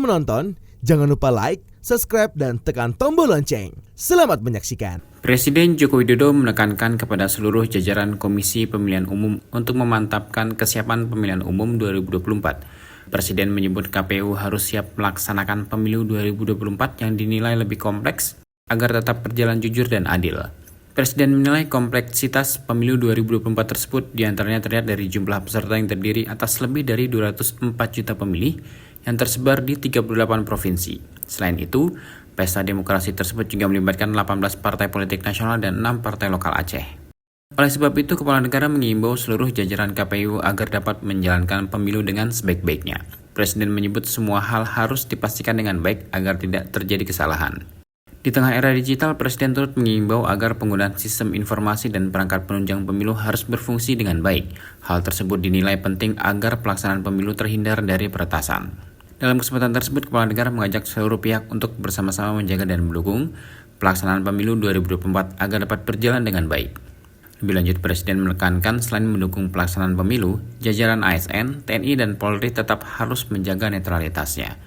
menonton, jangan lupa like, subscribe, dan tekan tombol lonceng. Selamat menyaksikan. Presiden Joko Widodo menekankan kepada seluruh jajaran Komisi Pemilihan Umum untuk memantapkan kesiapan pemilihan umum 2024. Presiden menyebut KPU harus siap melaksanakan pemilu 2024 yang dinilai lebih kompleks agar tetap berjalan jujur dan adil. Presiden menilai kompleksitas pemilu 2024 tersebut diantaranya terlihat dari jumlah peserta yang terdiri atas lebih dari 204 juta pemilih yang tersebar di 38 provinsi. Selain itu, pesta demokrasi tersebut juga melibatkan 18 partai politik nasional dan 6 partai lokal Aceh. Oleh sebab itu, Kepala Negara mengimbau seluruh jajaran KPU agar dapat menjalankan pemilu dengan sebaik-baiknya. Presiden menyebut semua hal harus dipastikan dengan baik agar tidak terjadi kesalahan. Di tengah era digital, Presiden turut mengimbau agar penggunaan sistem informasi dan perangkat penunjang pemilu harus berfungsi dengan baik. Hal tersebut dinilai penting agar pelaksanaan pemilu terhindar dari peretasan. Dalam kesempatan tersebut, Kepala Negara mengajak seluruh pihak untuk bersama-sama menjaga dan mendukung pelaksanaan pemilu 2024 agar dapat berjalan dengan baik. Lebih lanjut, Presiden menekankan selain mendukung pelaksanaan pemilu, jajaran ASN, TNI, dan Polri tetap harus menjaga netralitasnya.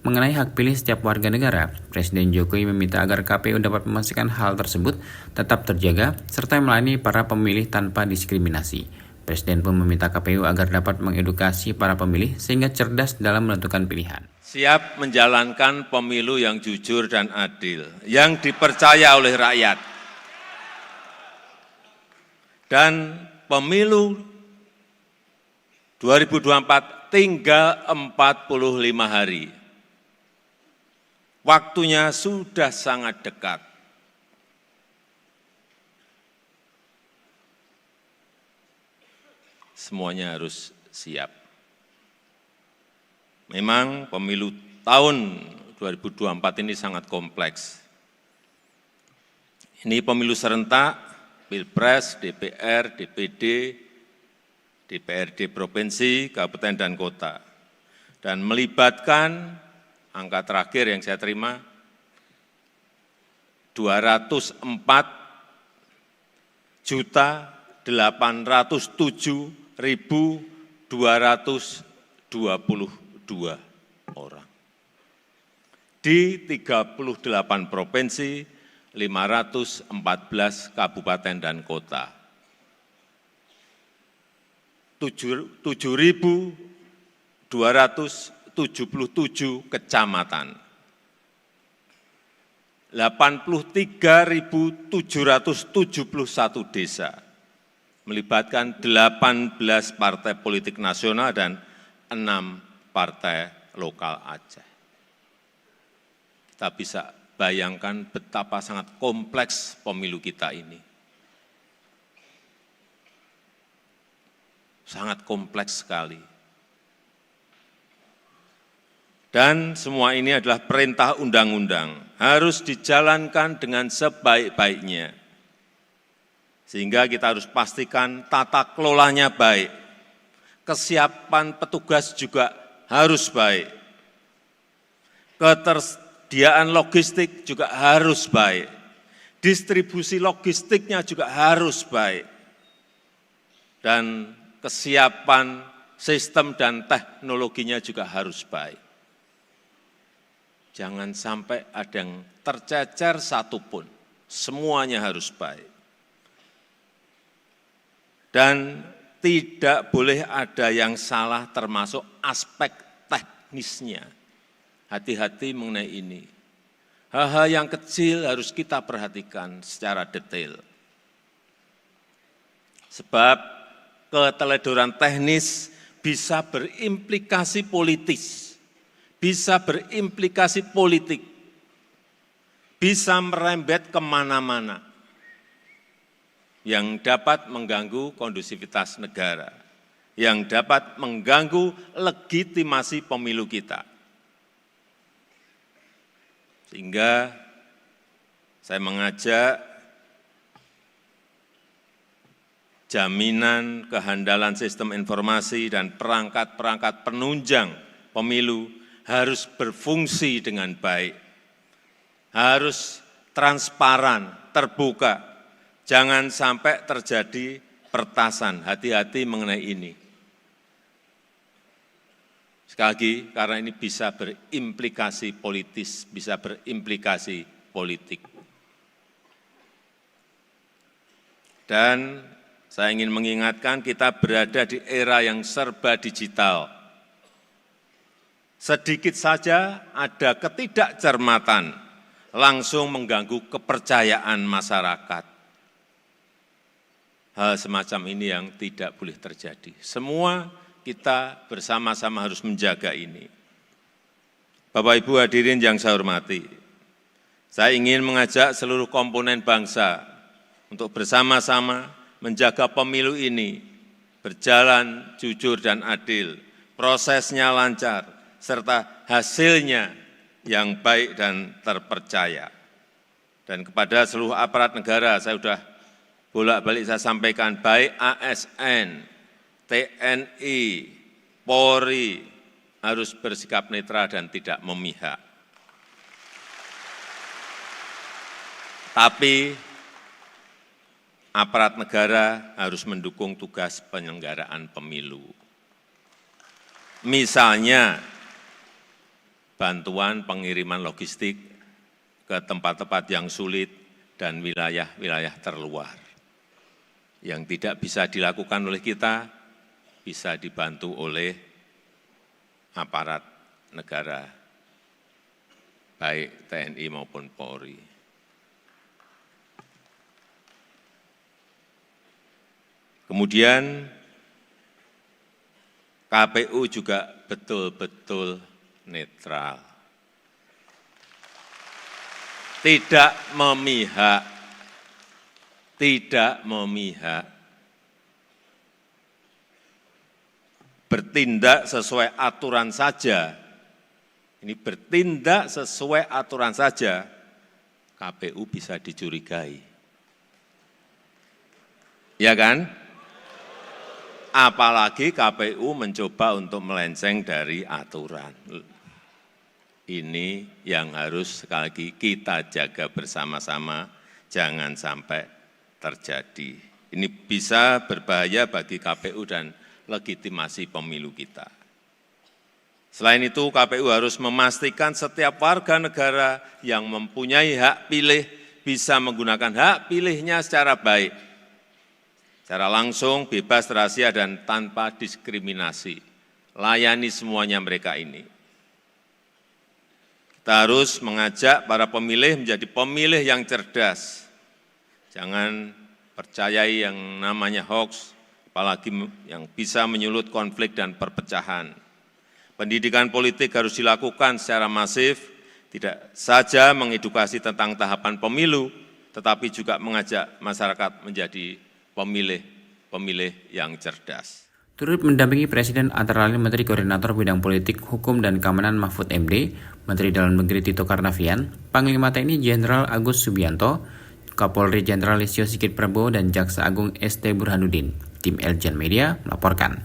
Mengenai hak pilih setiap warga negara, Presiden Jokowi meminta agar KPU dapat memastikan hal tersebut tetap terjaga serta melayani para pemilih tanpa diskriminasi. Presiden pun meminta KPU agar dapat mengedukasi para pemilih sehingga cerdas dalam menentukan pilihan. Siap menjalankan pemilu yang jujur dan adil, yang dipercaya oleh rakyat. Dan pemilu 2024 tinggal 45 hari. Waktunya sudah sangat dekat. Semuanya harus siap. Memang pemilu tahun 2024 ini sangat kompleks. Ini pemilu serentak, Pilpres, DPR, DPD, DPRD provinsi, kabupaten, dan kota. Dan melibatkan angka terakhir yang saya terima, 204.807.222 orang. Di 38 provinsi, 514 kabupaten dan kota. 7.277 kecamatan, 83.771 desa, melibatkan 18 partai politik nasional dan 6 partai lokal Aceh. Kita bisa bayangkan betapa sangat kompleks pemilu kita ini. Sangat kompleks sekali. Dan semua ini adalah perintah undang-undang, harus dijalankan dengan sebaik-baiknya. Sehingga kita harus pastikan tata kelolanya baik, kesiapan petugas juga harus baik, ketersediaan logistik juga harus baik, distribusi logistiknya juga harus baik, dan kesiapan sistem dan teknologinya juga harus baik. Jangan sampai ada yang tercecer satupun, semuanya harus baik. Dan tidak boleh ada yang salah termasuk aspek teknisnya. Hati-hati mengenai ini. Hal-hal yang kecil harus kita perhatikan secara detail. Sebab keteledoran teknis bisa berimplikasi politis. Bisa berimplikasi politik, bisa merembet kemana-mana, yang dapat mengganggu kondusivitas negara, yang dapat mengganggu legitimasi pemilu kita. Sehingga saya mengajak jaminan kehandalan sistem informasi dan perangkat-perangkat penunjang pemilu harus berfungsi dengan baik, harus transparan, terbuka, jangan sampai terjadi pertasan, hati-hati mengenai ini. Sekali lagi, karena ini bisa berimplikasi politis, bisa berimplikasi politik. Dan saya ingin mengingatkan kita berada di era yang serba digital. Sedikit saja ada ketidakcermatan, langsung mengganggu kepercayaan masyarakat. Hal semacam ini yang tidak boleh terjadi. Semua kita bersama-sama harus menjaga ini. Bapak Ibu hadirin yang saya hormati, saya ingin mengajak seluruh komponen bangsa untuk bersama-sama menjaga pemilu ini berjalan jujur dan adil, prosesnya lancar, serta hasilnya yang baik dan terpercaya. Dan kepada seluruh aparat negara, saya sudah bolak-balik saya sampaikan, baik ASN, TNI, Polri harus bersikap netral dan tidak memihak. Tapi aparat negara harus mendukung tugas penyelenggaraan pemilu. Misalnya, bantuan pengiriman logistik ke tempat-tempat yang sulit dan wilayah-wilayah terluar. Yang tidak bisa dilakukan oleh kita, bisa dibantu oleh aparat negara, baik TNI maupun Polri. Kemudian KPU juga betul-betul netral. Tidak memihak, bertindak sesuai aturan saja. Ini bertindak sesuai aturan saja, KPU bisa dicurigai. Ya kan? Apalagi KPU mencoba untuk melenceng dari aturan. Ini yang harus sekali lagi kita jaga bersama-sama, jangan sampai terjadi. Ini bisa berbahaya bagi KPU dan legitimasi pemilu kita. Selain itu, KPU harus memastikan setiap warga negara yang mempunyai hak pilih bisa menggunakan hak pilihnya secara baik, secara langsung, bebas, rahasia, dan tanpa diskriminasi. Layani semuanya mereka ini. Kita harus mengajak para pemilih menjadi pemilih yang cerdas. Jangan percayai yang namanya hoax, apalagi yang bisa menyulut konflik dan perpecahan. Pendidikan politik harus dilakukan secara masif, tidak saja mengedukasi tentang tahapan pemilu, tetapi juga mengajak masyarakat menjadi pemilih yang cerdas. Turut mendampingi Presiden antara lain Menteri Koordinator Bidang Politik, Hukum, dan Keamanan Mahfud MD, Menteri Dalam Negeri Tito Karnavian, Panglima TNI Jenderal Agus Subianto, Kapolri Jenderal Listio Sigit Prabowo, dan Jaksa Agung ST Burhanuddin. Tim Eljan Media melaporkan.